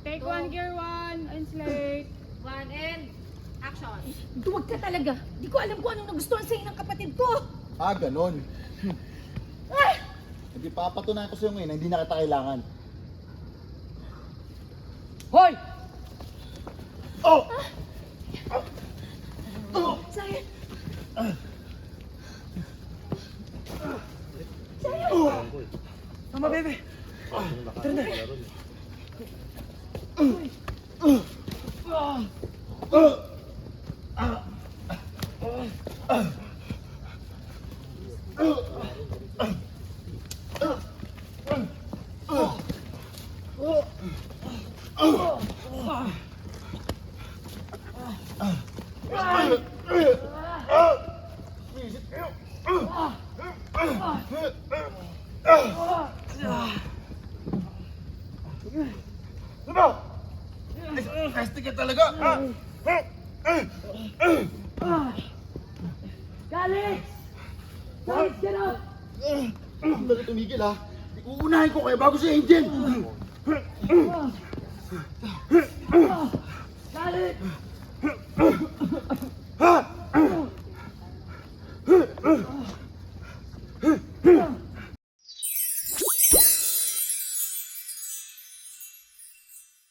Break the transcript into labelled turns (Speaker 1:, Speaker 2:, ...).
Speaker 1: Take one, gear one. And slate.
Speaker 2: One and action.
Speaker 3: Duwag ka talaga. Di ko alam kung anong nagustuhan sa'yo ng kapatid ko.
Speaker 4: Ah, ganon.
Speaker 3: Ah!
Speaker 4: Hindi papatunayan ko sa'yo ngayon na hindi na kita kailangan.
Speaker 5: Hoy!
Speaker 4: Oh!
Speaker 3: Sayang.
Speaker 5: Tama, bebe. Tara na.
Speaker 4: Peste ka talaga!
Speaker 3: Alex! Alex, get up!
Speaker 4: Ang dali tumigil ha. Uunahin ko kayo bago si Angel!
Speaker 3: Alex!
Speaker 4: Ha?